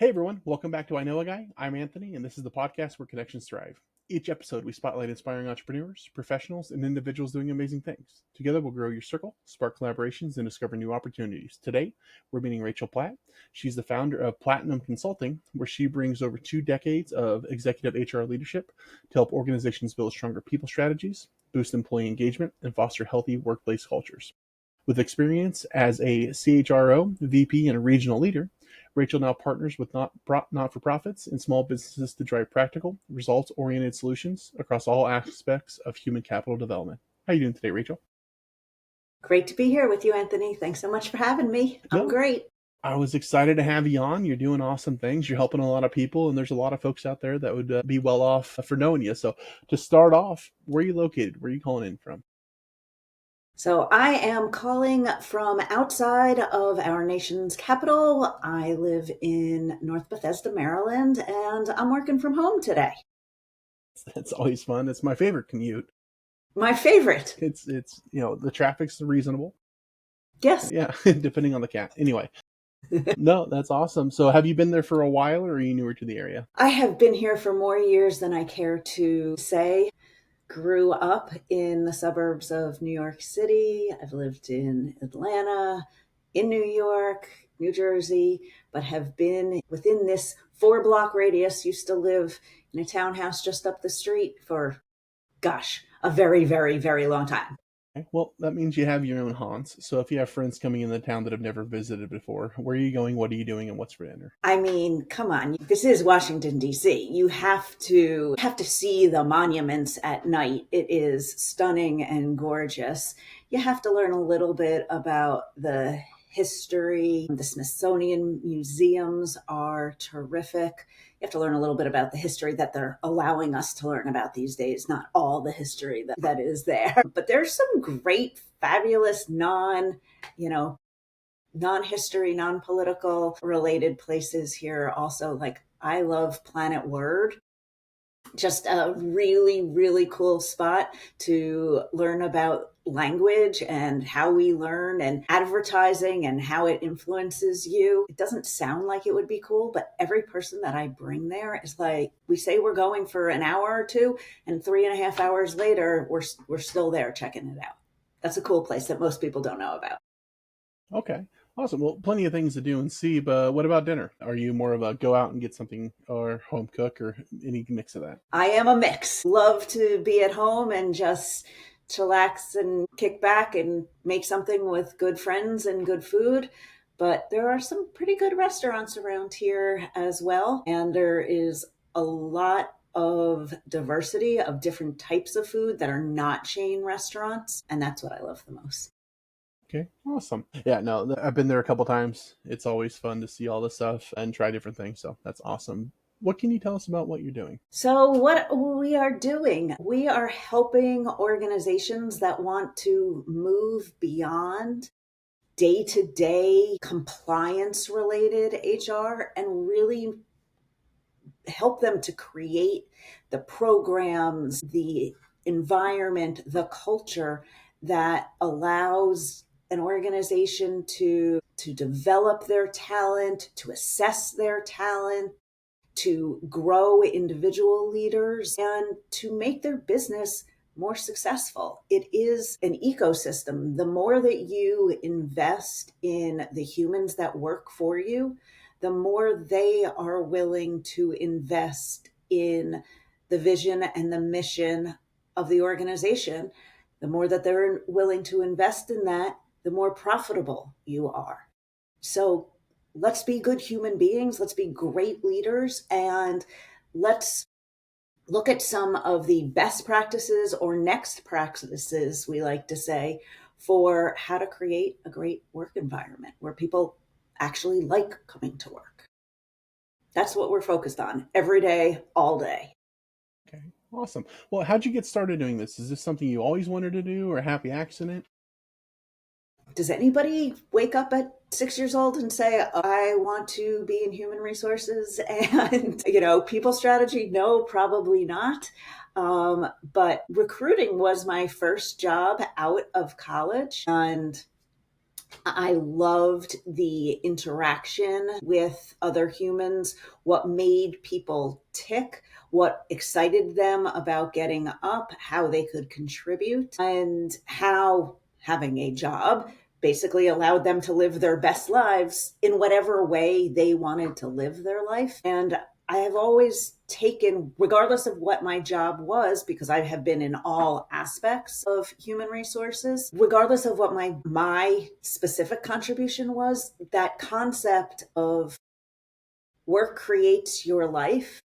Hey everyone, welcome back to I Know a Guy. I'm Anthony, and this is the podcast where connections thrive. Each episode, we spotlight inspiring entrepreneurs, professionals, and individuals doing amazing things. Together, we'll grow your circle, spark collaborations, and discover new opportunities. Today, we're meeting Rachel Platt. She's the founder of PLATTinum Consulting, where she brings over 2 decades of executive HR leadership to help organizations build stronger people strategies, boost employee engagement, and foster healthy workplace cultures. With experience as a CHRO, VP, and a regional leader, Rachel now partners with not-for-profits and small businesses to drive practical, results-oriented solutions across all aspects of human capital development. How are you doing today, Rachel? Great to be here with you, Anthony. Thanks so much for having me. I'm No, great. I was excited to have you on. You're doing awesome things. You're helping a lot of people, and there's a lot of folks out there that would be well off for knowing you. So to start off, where are you located? Where are you calling in from? So I am calling from outside of our nation's capital. I live in North Bethesda, Maryland, and I'm working from home today. It's always fun. It's my favorite commute. My favorite. It's the traffic's reasonable. Yes. Yeah, depending on the cat. Anyway, no, that's awesome. So have you been there for a while, or are you newer to the area? I have been here for more years than I care to say. Grew up in the suburbs of New York City. I've lived in Atlanta, in New York, New Jersey, but have been within this 4 block radius. Used to live in a townhouse just up the street for, gosh, a very, very, very long time. Okay, well, that means you have your own haunts. So if you have friends coming in the town that have never visited before, where are you going? What are you doing? And what's for dinner? I mean, come on. This is Washington, D.C. You have to see the monuments at night. It is stunning and gorgeous. You have to learn a little bit about the history. The Smithsonian museums are terrific. You have to learn a little bit about the history that they're allowing us to learn about these days, not all the history that is there. But there's some great, fabulous you know, non-history, non-political related places here also. Like, I love Planet Word. Just a really, really cool spot to learn about language and how we learn and advertising and how it influences you. It doesn't sound like it would be cool, but every person that I bring there is like, we say we're going for an hour or two, and 3.5 hours later, we're still there checking it out. That's a cool place that most people don't know about. Okay, awesome. Well, plenty of things to do and see, but what about dinner? Are you more of a go out and get something or home cook or any mix of that? I am a mix. Love to be at home and just chillax and kick back and make something with good friends and good food. But there are some pretty good restaurants around here as well. And there is a lot of diversity of different types of food that are not chain restaurants. And that's what I love the most. Okay, awesome. Yeah, no, I've been there a couple times. It's always fun to see all this stuff and try different things. So that's awesome. What can you tell us about what you're doing? So, what we are doing, we are helping organizations that want to move beyond day to day compliance related HR and really help them to create the programs, the environment, the culture that allows an organization to develop their talent, to assess their talent, to grow individual leaders, and to make their business more successful. It is an ecosystem. The more that you invest in the humans that work for you, the more they are willing to invest in the vision and the mission of the organization. The more that they're willing to invest in that, the more profitable you are. So let's be good human beings. Let's be great leaders. And let's look at some of the best practices or next practices, we like to say, for how to create a great work environment where people actually like coming to work. That's what we're focused on every day, all day. Okay, awesome. Well, how'd you get started doing this? Is this something you always wanted to do or a happy accident? Does anybody wake up at 6 years old and say, I want to be in human resources and, people strategy? No, probably not. But recruiting was my first job out of college. And I loved the interaction with other humans, what made people tick, what excited them about getting up, how they could contribute, and how having a job basically allowed them to live their best lives in whatever way they wanted to live their life. And I have always taken, regardless of what my job was, because I have been in all aspects of human resources, regardless of what my specific contribution was, that concept of work creates your life.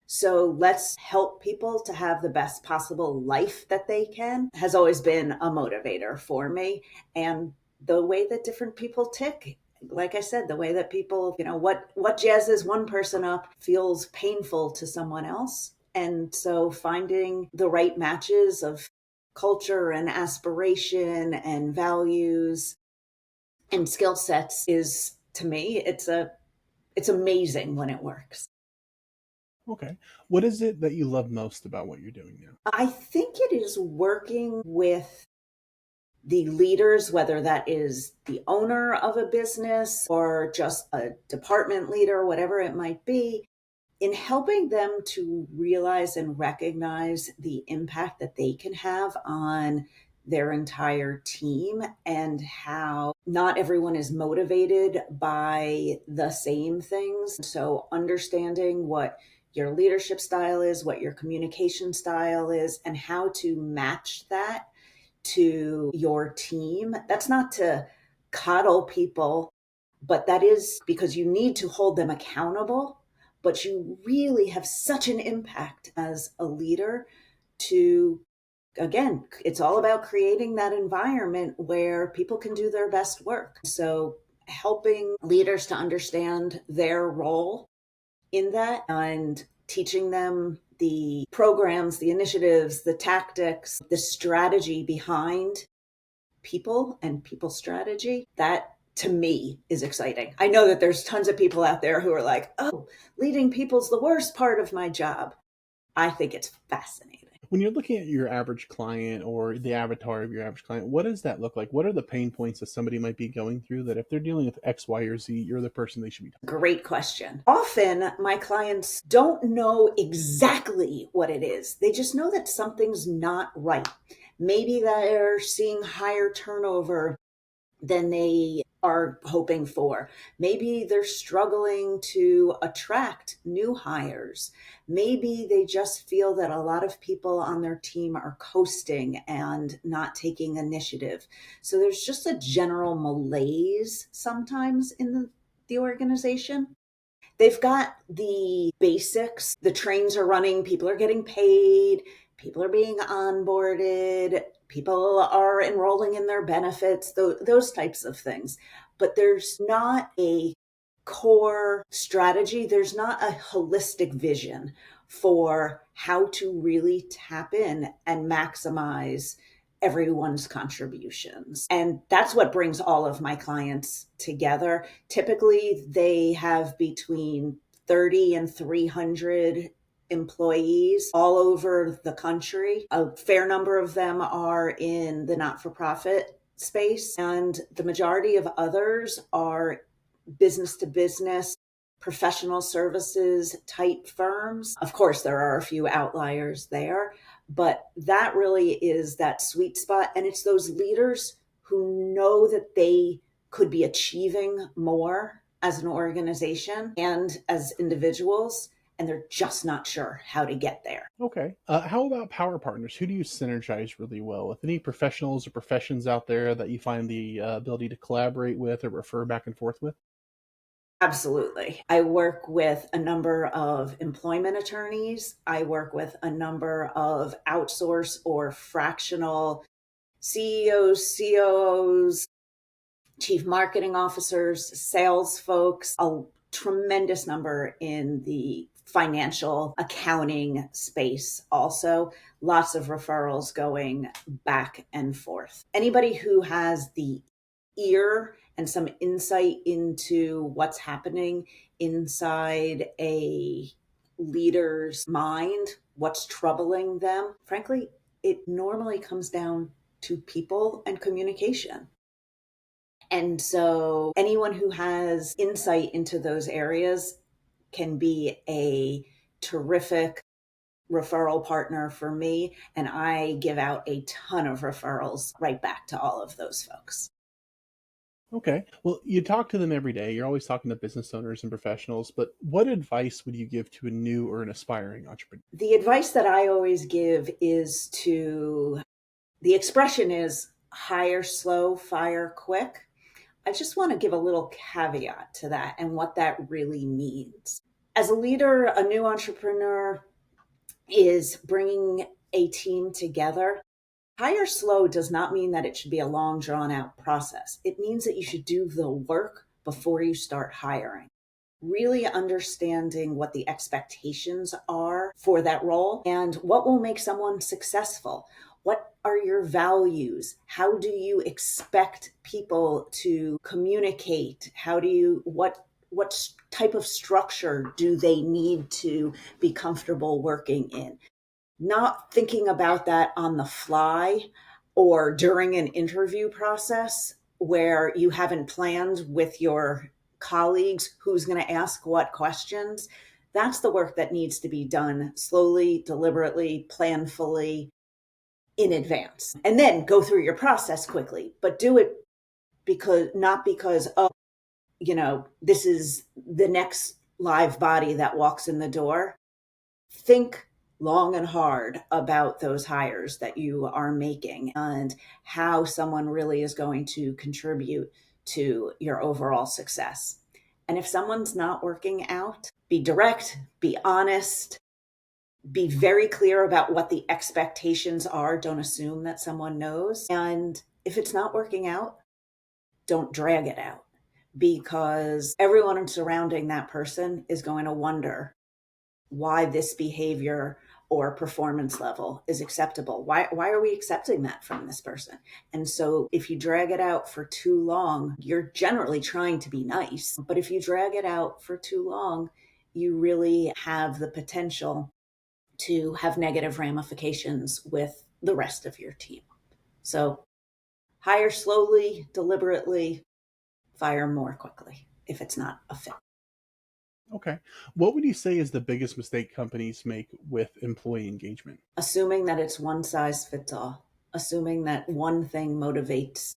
So let's help people to have the best possible life that they can has always been a motivator for me. And the way that different people tick, like I said, the way that people, what jazzes one person up feels painful to someone else. And so finding the right matches of culture and aspiration and values and skill sets is, to me, it's amazing when it works. Okay. What is it that you love most about what you're doing now? I think it is working with the leaders, whether that is the owner of a business or just a department leader, whatever it might be, in helping them to realize and recognize the impact that they can have on their entire team and how not everyone is motivated by the same things. So, understanding what your leadership style is, what your communication style is, and how to match that to your team. That's not to coddle people, but that is because you need to hold them accountable. But you really have such an impact as a leader to, again, it's all about creating that environment where people can do their best work. So, helping leaders to understand their role in that and teaching them the programs, the initiatives, the tactics, the strategy behind people and people strategy, that to me is exciting. I know that there's tons of people out there who are like, oh, leading people's the worst part of my job. I think it's fascinating. When you're looking at your average client or the avatar of your average client, what does that look like? What are the pain points that somebody might be going through that if they're dealing with X, Y, or Z, you're the person they should be talking Great question. Often my clients don't know exactly what it is. They just know that something's not right. Maybe they're seeing higher turnover than they are hoping for. Maybe they're struggling to attract new hires. Maybe they just feel that a lot of people on their team are coasting and not taking initiative. So there's just a general malaise sometimes in the organization. They've got the basics, the trains are running, people are getting paid, people are being onboarded, people are enrolling in their benefits, those types of things. But there's not a core strategy, there's not a holistic vision for how to really tap in and maximize everyone's contributions. And that's what brings all of my clients together. Typically, they have between 30 and 300 employees all over the country. A fair number of them are in the not for profit space, and the majority of others are business to business, professional services type firms. Of course, there are a few outliers there, but that really is that sweet spot. And it's those leaders who know that they could be achieving more as an organization and as individuals, and they're just not sure how to get there. Okay. How about power partners? Who do you synergize really well with? Any professionals or professions out there that you find the ability to collaborate with or refer back and forth with? Absolutely. I work with a number of employment attorneys. I work with a number of outsource or fractional CEOs, COOs, chief marketing officers, sales folks, a tremendous number in the financial accounting space also. Lots of referrals going back and forth. Anybody who has the ear and some insight into what's happening inside a leader's mind, what's troubling them. Frankly, it normally comes down to people and communication. And so anyone who has insight into those areas can be a terrific referral partner for me. And I give out a ton of referrals right back to all of those folks. Okay. Well, you talk to them every day. You're always talking to business owners and professionals, but what advice would you give to a new or an aspiring entrepreneur? The advice that I always give is the expression is hire slow, fire quick. I just want to give a little caveat to that and what that really means. As a leader, a new entrepreneur is bringing a team together. Hire slow does not mean that it should be a long, drawn out process. It means that you should do the work before you start hiring. Really understanding what the expectations are for that role and what will make someone successful. What are your values? How do you expect people to communicate? What type of structure do they need to be comfortable working in? Not thinking about that on the fly or during an interview process where you haven't planned with your colleagues who's going to ask what questions. That's the work that needs to be done slowly, deliberately, planfully in advance. And then go through your process quickly, but do it not because, oh, this is the next live body that walks in the door. Think long and hard about those hires that you are making and how someone really is going to contribute to your overall success. And if someone's not working out, be direct, be honest, be very clear about what the expectations are. Don't assume that someone knows. And if it's not working out, don't drag it out, because everyone surrounding that person is going to wonder why this behavior or performance level is acceptable. Why are we accepting that from this person? And so if you drag it out for too long, you're generally trying to be nice. But if you drag it out for too long, you really have the potential to have negative ramifications with the rest of your team. So hire slowly, deliberately, fire more quickly if it's not a fit. Okay. What would you say is the biggest mistake companies make with employee engagement? Assuming that it's one size fits all, assuming that one thing motivates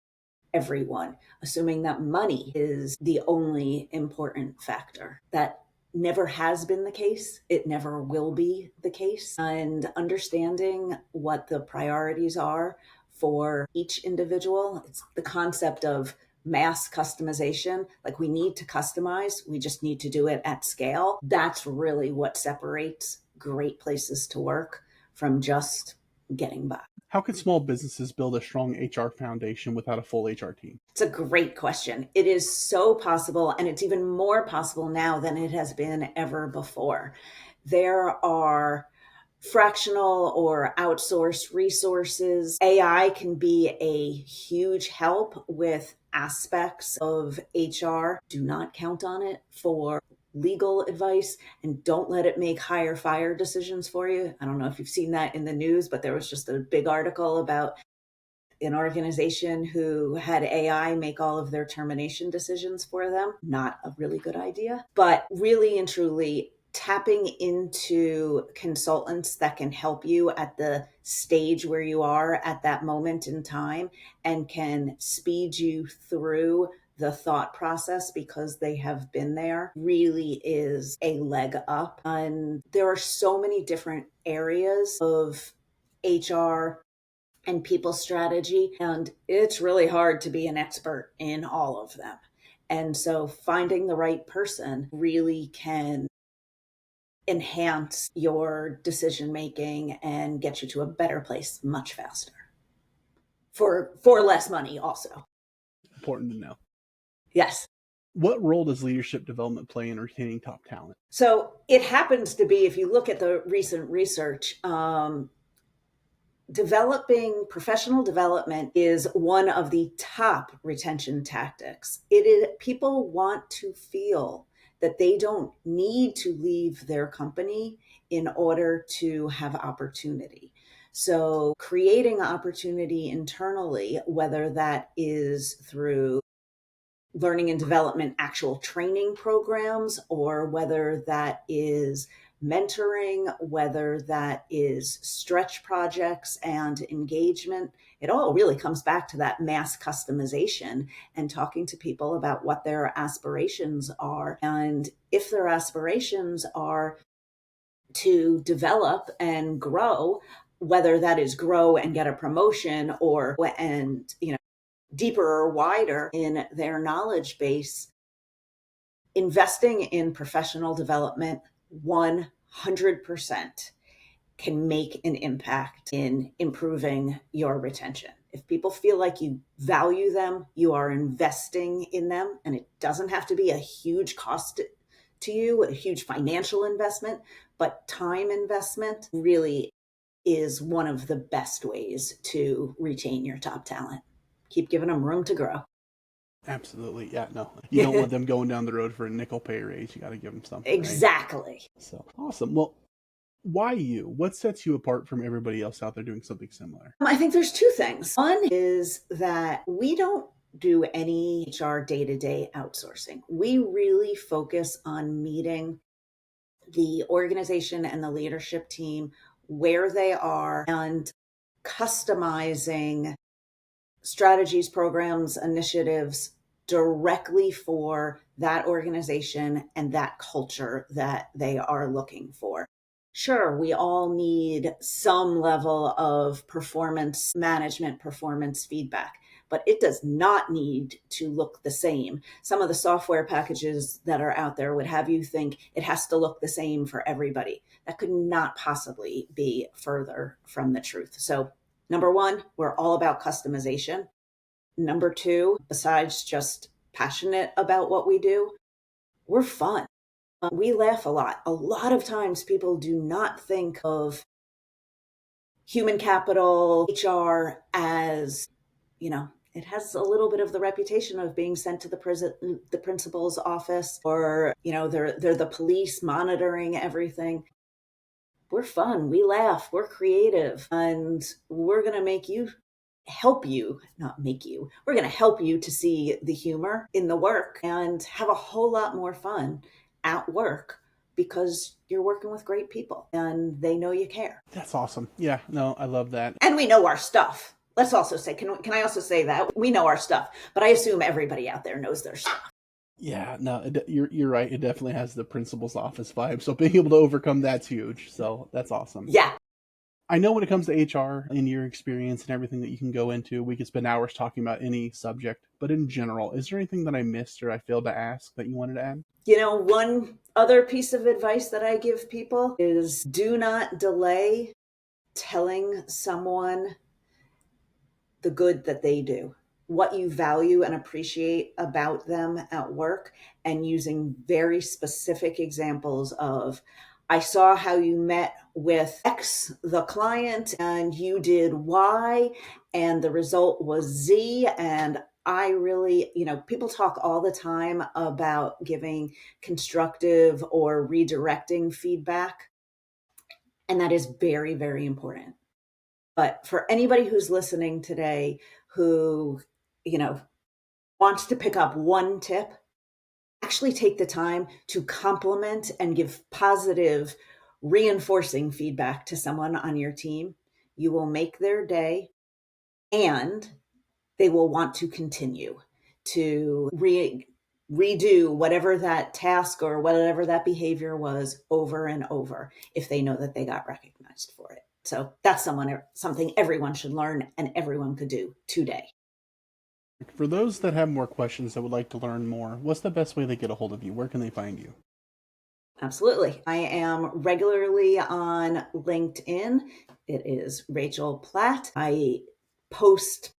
everyone, assuming that money is the only important factor. That never has been the case. It never will be the case. And understanding what the priorities are for each individual, it's the concept of mass customization. Like, we need to customize, we just need to do it at scale. That's really what separates great places to work from just getting by. How can small businesses build a strong HR foundation without a full HR team? It's a great question. It is so possible, and it's even more possible now than it has been ever before. There are fractional or outsourced resources. AI can be a huge help with aspects of HR. Do not count on it for legal advice, and don't let it make hire fire decisions for you. I don't know if you've seen that in the news, but there was just a big article about an organization who had AI make all of their termination decisions for them. Not a really good idea, but really and truly tapping into consultants that can help you at the stage where you are at that moment in time and can speed you through the thought process because they have been there really is a leg up. And there are so many different areas of HR and people strategy, and it's really hard to be an expert in all of them. And so finding the right person really can enhance your decision making and get you to a better place much faster for less money also. Important to know. Yes. What role does leadership development play in retaining top talent? So it happens to be, if you look at the recent research, developing professional development is one of the top retention tactics. People want to feel that they don't need to leave their company in order to have opportunity. So creating opportunity internally, whether that is through learning and development actual training programs, or whether that is mentoring, whether that is stretch projects and engagement. It all really comes back to that mass customization and talking to people about what their aspirations are. And if their aspirations are to develop and grow, whether that is grow and get a promotion or and deeper or wider in their knowledge base, investing in professional development 100% can make an impact in improving your retention. If people feel like you value them, you are investing in them, and it doesn't have to be a huge cost to you, a huge financial investment, but time investment really is one of the best ways to retain your top talent. Keep giving them room to grow. Absolutely. Yeah, no. You don't want them going down the road for a nickel pay raise. You got to give them something. Exactly. Right? So awesome. Well, why you? What sets you apart from everybody else out there doing something similar? I think there's two things. One is that we don't do any HR day-to-day outsourcing. We really focus on meeting the organization and the leadership team where they are and customizing strategies, programs, initiatives directly for that organization and that culture that they are looking for. Sure, we all need some level of performance management, performance feedback, but it does not need to look the same. Some of the software packages that are out there would have you think it has to look the same for everybody. That could not possibly be further from the truth. So, number one, we're all about customization. Number two, besides just passionate about what we do, we're fun. We laugh a lot. A lot of times people do not think of human capital, HR as, it has a little bit of the reputation of being sent to the principal's office, or, they're the police monitoring everything. We're fun. We laugh. We're creative. And we're going to help you, not make you. We're going to help you to see the humor in the work and have a whole lot more fun at work because you're working with great people and they know you care. That's awesome. Yeah, no, I love that. And we know our stuff. Let's also say, can I also say that? We know our stuff, but I assume everybody out there knows their stuff. Yeah, no, you're right. It definitely has the principal's office vibe. So being able to overcome that's huge. So that's awesome. Yeah. I know when it comes to HR, in your experience and everything that you can go into, we could spend hours talking about any subject. But in general, is there anything that I missed or I failed to ask that you wanted to add? One other piece of advice that I give people is do not delay telling someone the good that they do, what you value and appreciate about them at work, and using very specific examples of, I saw how you met with X, the client, and you did Y, and the result was Z. And I really, people talk all the time about giving constructive or redirecting feedback. And that is very, very important. But for anybody who's listening today who, wants to pick up one tip, actually take the time to compliment and give positive, reinforcing feedback to someone on your team. You will make their day and they will want to continue to redo whatever that task or whatever that behavior was over and over if they know that they got recognized for it. So that's something everyone should learn and everyone could do today. For those that have more questions that would like to learn more, what's the best way they get a hold of you? Where can they find you? Absolutely. I am regularly on LinkedIn. It is Rachel Platt. I post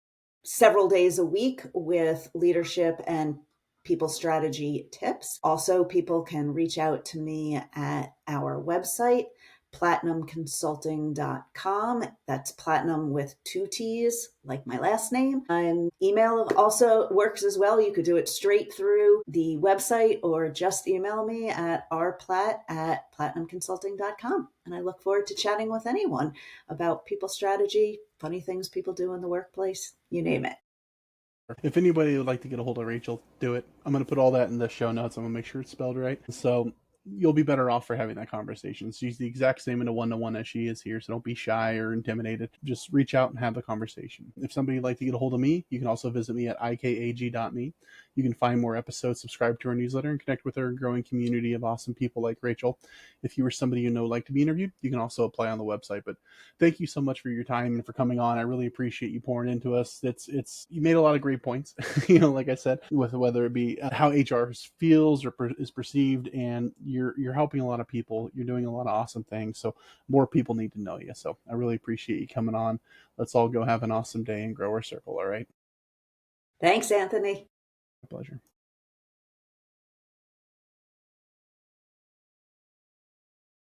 several days a week with leadership and people strategy tips. Also, people can reach out to me at our website, PLATTinumConsulting.com. That's platinum with 2 T's, like my last name. And email also works as well. You could do it straight through the website or just email me at rplatt@platinumconsulting.com. And I look forward to chatting with anyone about people strategy, funny things people do in the workplace, you name it. If anybody would like to get a hold of Rachel, do it. I'm going to put all that in the show notes. I'm going to make sure it's spelled right. So you'll be better off for having that conversation. She's the exact same in a one-to-one as she is here, so don't be shy or intimidated. Just reach out and have the conversation. If somebody would like to get a hold of me, you can also visit me at ikag.me. You can find more episodes, subscribe to our newsletter, and connect with our growing community of awesome people like Rachel. If you or somebody you know like to be interviewed, you can also apply on the website. But thank you so much for your time and for coming on. I really appreciate you pouring into us. It's you made a lot of great points. Like I said, with whether it be how HR feels or is perceived, and you're helping a lot of people. You're doing a lot of awesome things. So more people need to know you. So I really appreciate you coming on. Let's all go have an awesome day and grow our circle. All right. Thanks, Anthony. My pleasure.